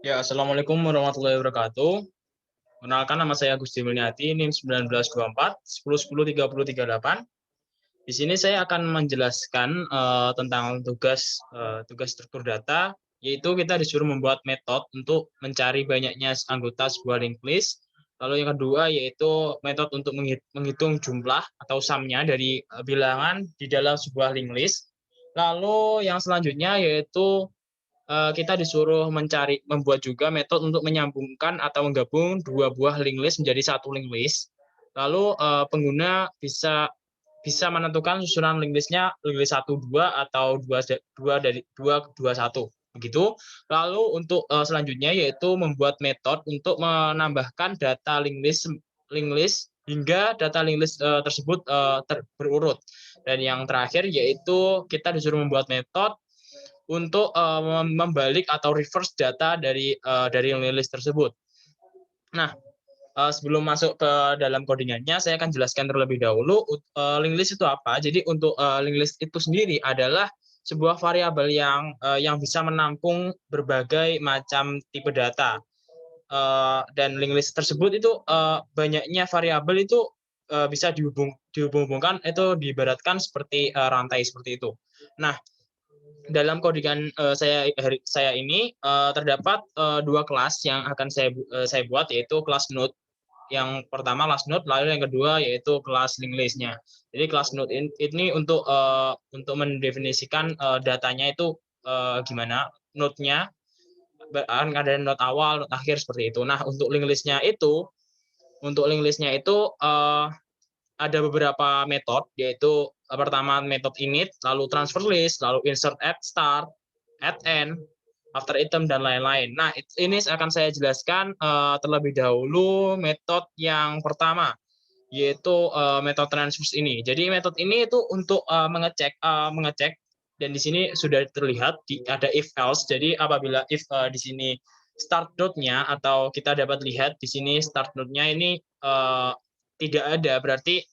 Ya, Assalamualaikum warahmatullahi wabarakatuh. Kenalkan nama saya Gusti Mulniati, NIM 1924 1010 3038. Di sini saya akan menjelaskan tentang tugas struktur data, yaitu kita disuruh membuat metode untuk mencari banyaknya anggota sebuah linked list. Lalu yang kedua yaitu metode untuk menghitung jumlah atau sumnya dari bilangan di dalam sebuah linked list. Lalu yang selanjutnya yaitu kita disuruh membuat juga metode untuk menyambungkan atau menggabung dua buah linked list menjadi satu linked list. Lalu pengguna bisa bisa menentukan susunan linked list-nya linked list 1 2 atau dua satu begitu. Lalu untuk selanjutnya yaitu membuat metode untuk menambahkan data linked list hingga data linked list tersebut berurut. Dan yang terakhir yaitu kita disuruh membuat metode untuk membalik atau reverse data dari list tersebut. Nah, sebelum masuk ke dalam codingannya, saya akan jelaskan terlebih dahulu linked list itu apa. Jadi untuk linked list itu sendiri adalah sebuah variabel yang bisa menampung berbagai macam tipe data. Dan linked list tersebut itu banyaknya variabel itu bisa dihubung-hubungkan itu diibaratkan seperti rantai seperti itu. Nah, dalam codingan saya ini terdapat dua kelas yang akan saya buat, yaitu kelas node. Yang pertama kelas node, lalu yang kedua yaitu kelas linked list-nya. Jadi kelas node ini untuk mendefinisikan datanya itu gimana node-nya, ada node awal, node akhir seperti itu. Nah, untuk link list-nya itu ada beberapa metode, yaitu pertama metode init, lalu transfer list, lalu insert at start, at end, after item, dan lain-lain. Nah, ini akan saya jelaskan terlebih dahulu metode yang pertama, yaitu metode transfer ini. Jadi metode ini itu untuk mengecek, dan di sini sudah terlihat ada if else. Jadi apabila if di sini start node-nya, atau kita dapat lihat di sini start node-nya ini tidak ada, berarti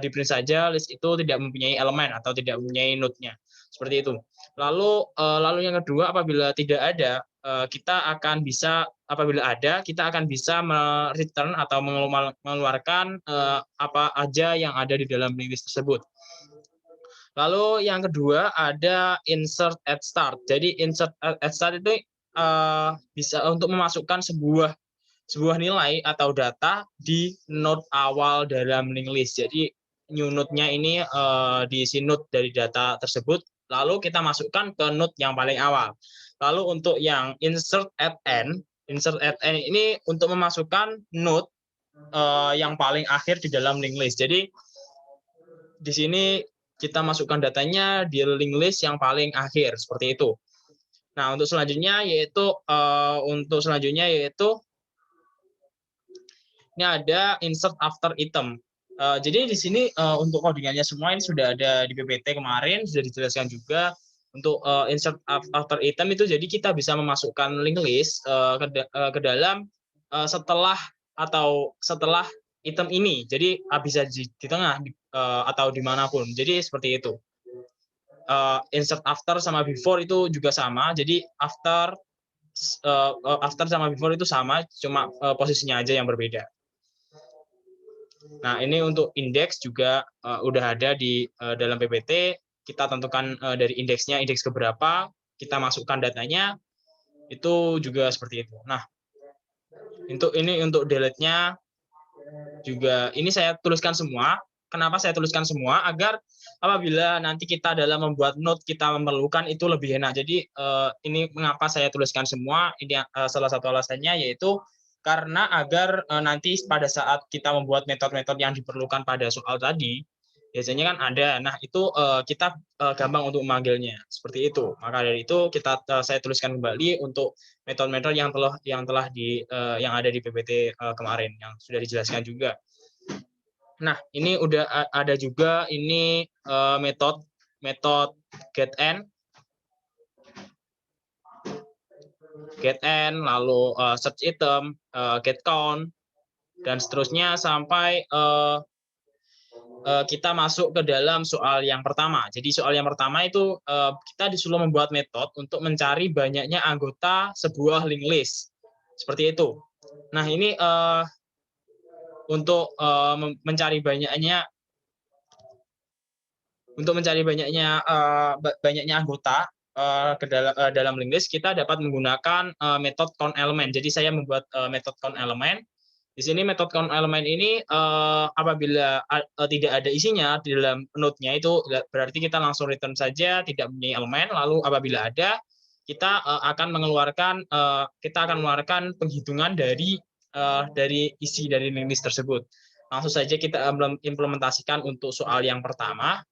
di print saja list itu tidak mempunyai elemen atau tidak mempunyai node-nya. Seperti itu. Lalu yang kedua, apabila tidak ada, kita akan bisa return atau mengeluarkan apa aja yang ada di dalam list tersebut. Lalu yang kedua ada insert at start. Jadi insert at start itu bisa untuk memasukkan sebuah nilai atau data di node awal dalam linked list. Jadi new node-nya ini diisi node dari data tersebut, lalu kita masukkan ke node yang paling awal. Lalu untuk yang insert at end ini untuk memasukkan node yang paling akhir di dalam linked list. Jadi di sini kita masukkan datanya di linked list yang paling akhir seperti itu. Nah, untuk selanjutnya yaitu ini ada insert after item. Jadi di sini untuk codingannya semua ini sudah ada di PPT kemarin, sudah dijelaskan juga. Untuk insert after item itu, jadi kita bisa memasukkan link list ke dalam setelah item ini. Jadi bisa di tengah atau dimanapun. Jadi seperti itu. Insert after sama before itu juga sama. Jadi after sama before itu sama, cuma posisinya aja yang berbeda. Nah, ini untuk indeks juga udah ada di dalam PPT. Kita tentukan dari indeksnya, indeks keberapa, kita masukkan datanya, itu juga seperti itu. Nah, untuk delete-nya juga ini saya tuliskan semua. Kenapa saya tuliskan semua? Agar apabila nanti kita dalam membuat note kita memerlukan itu lebih enak. Jadi ini mengapa saya tuliskan semua? Ini salah satu alasannya yaitu karena agar nanti pada saat kita membuat metode-metode yang diperlukan pada soal tadi, biasanya kan ada. Nah, itu kita gampang untuk memanggilnya. Seperti itu. Maka dari itu saya tuliskan kembali untuk metode-metode yang ada di PPT kemarin yang sudah dijelaskan juga. Nah, ini udah ada juga ini metode get end, lalu search item, get count, dan seterusnya sampai kita masuk ke dalam soal yang pertama. Jadi soal yang pertama itu kita disuruh membuat metode untuk mencari banyaknya anggota sebuah linked list. Seperti itu. Nah, ini untuk mencari banyaknya banyaknya anggota ke dalam linked list, kita dapat menggunakan metode count element. Jadi saya membuat metode count element. Di sini metode count element ini apabila tidak ada isinya di dalam node-nya, itu berarti kita langsung return saja tidak punya elemen. Lalu apabila ada, kita akan mengeluarkan penghitungan dari isi dari linked list tersebut. Langsung saja kita implementasikan untuk soal yang pertama.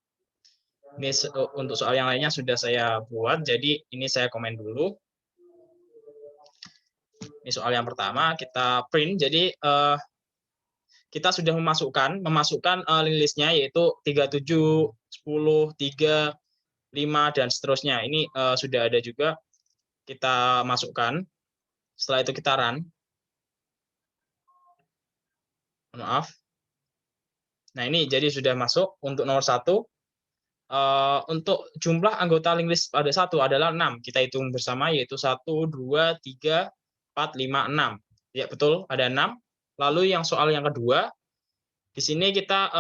Ini untuk soal yang lainnya sudah saya buat, jadi ini saya komen dulu. Ini soal yang pertama, kita print. Jadi kita sudah memasukkan link list-nya, yaitu 37, 10, 3, 5, dan seterusnya. Ini sudah ada juga, kita masukkan. Setelah itu kita run. Maaf. Nah, ini jadi sudah masuk untuk nomor 1. Untuk jumlah anggota link list pada 1 adalah 6. Kita hitung bersama, yaitu 1, 2, 3, 4, 5, 6. Ya, betul, ada 6. Lalu yang soal yang kedua, di sini kita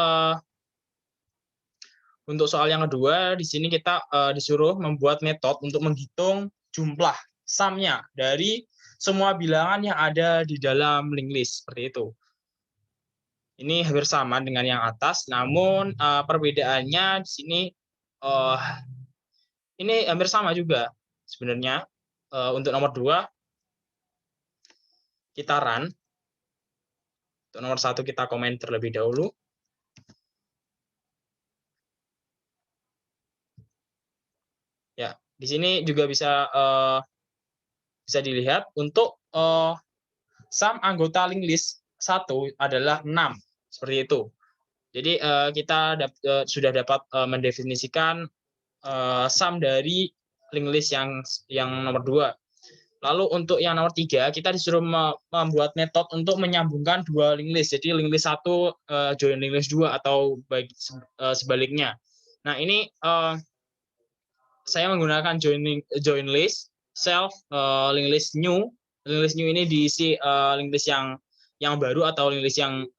untuk soal yang kedua, di sini kita disuruh membuat metode untuk menghitung jumlah sum-nya dari semua bilangan yang ada di dalam linked list, seperti itu. Ini hampir sama dengan yang atas, namun perbedaannya di sini ini hampir sama juga sebenarnya. Untuk nomor 2 kita run. Untuk nomor 1 kita komen terlebih dahulu. Ya, di sini juga bisa dilihat untuk sum anggota linked list 1 adalah 6, seperti itu. Jadi kita sudah dapat mendefinisikan sum dari linked list yang nomor 2. Lalu untuk yang nomor 3, kita disuruh membuat metode untuk menyambungkan dua linked list. Jadi linked list 1 join linked list 2 atau sebaliknya. Nah, ini saya menggunakan join list self linked list new. Linked list new ini diisi linked list yang baru atau linked list yang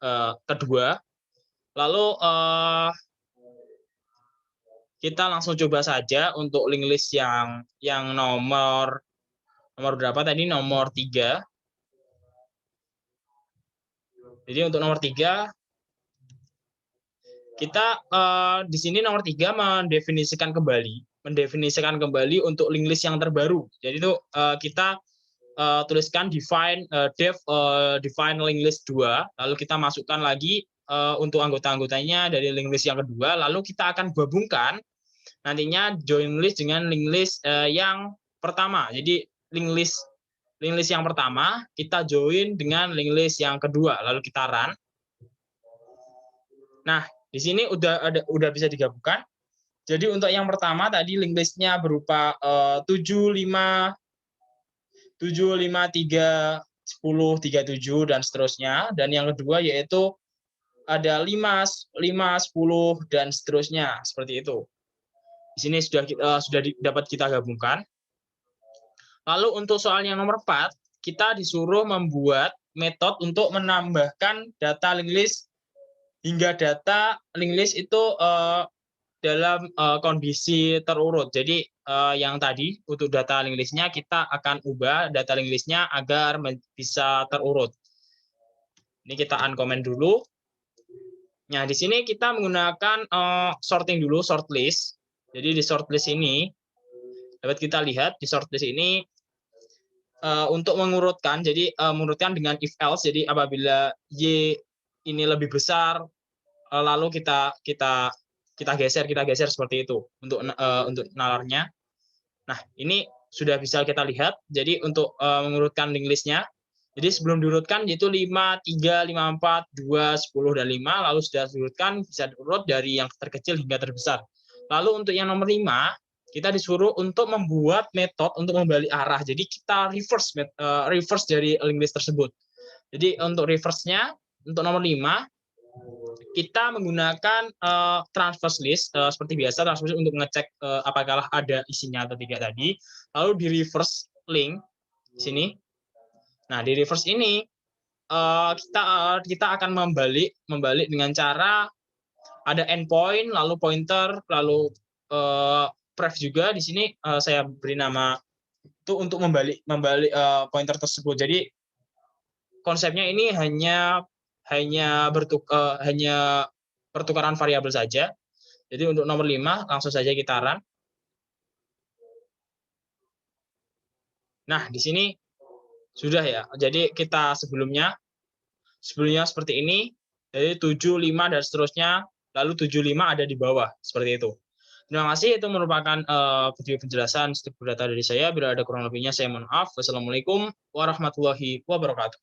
kedua. Lalu kita langsung coba saja untuk linked list yang nomor berapa tadi? Nomor 3. Jadi untuk nomor 3 kita di sini nomor 3 mendefinisikan kembali untuk linked list yang terbaru. Jadi itu kita tuliskan define linked list 2, lalu kita masukkan lagi untuk anggota-anggotanya dari linked list yang kedua, lalu kita akan gabungkan nantinya join list dengan linked list yang pertama. Jadi linked list yang pertama kita join dengan linked list yang kedua, lalu kita run. Nah, di sini udah bisa digabungkan. Jadi untuk yang pertama tadi linked list-nya berupa 7, 5, 3, 10, 37 dan seterusnya. Dan yang kedua yaitu ada 5, 10 dan seterusnya, seperti itu. Di sini sudah dapat kita gabungkan. Lalu untuk soal yang nomor 4, kita disuruh membuat metode untuk menambahkan data linked list hingga data linked list itu dalam kondisi terurut. Jadi yang tadi untuk data linked list-nya kita akan ubah data linked list-nya agar bisa terurut. Ini kita uncomment dulu. Nah, di sini kita menggunakan sorting dulu, sort list. Jadi di sort list ini dapat kita lihat di sort list ini untuk mengurutkan. Jadi mengurutkan dengan if else. Jadi apabila Y ini lebih besar, lalu kita geser seperti itu untuk nalarnya. Nah, ini sudah bisa kita lihat. Jadi untuk mengurutkan linked list-nya, jadi sebelum diurutkan yaitu 5, 3, 5, 4, 2, 10, dan 5, lalu sudah diurutkan bisa diurut dari yang terkecil hingga terbesar. Lalu untuk yang nomor 5, kita disuruh untuk membuat metode untuk membalik arah. Jadi kita reverse dari linked list tersebut. Jadi untuk reverse-nya untuk nomor 5 kita menggunakan transfer list seperti biasa, transfer list untuk ngecek apakah ada isinya atau tidak tadi. Lalu di reverse link di sini. Nah, di reverse ini kita akan membalik dengan cara ada endpoint, lalu pointer, lalu pref juga. Di sini saya beri nama itu untuk membalik pointer tersebut. Jadi konsepnya ini hanya pertukaran variabel saja. Jadi untuk nomor 5 langsung saja kita run. Nah, di sini sudah ya. Jadi kita sebelumnya seperti ini. Jadi 7, 5 dan seterusnya. Lalu 7, 5 ada di bawah seperti itu. Terima kasih, itu merupakan video penjelasan struktur data dari saya. Bila ada kurang lebihnya saya mohon maaf. Wassalamualaikum warahmatullahi wabarakatuh.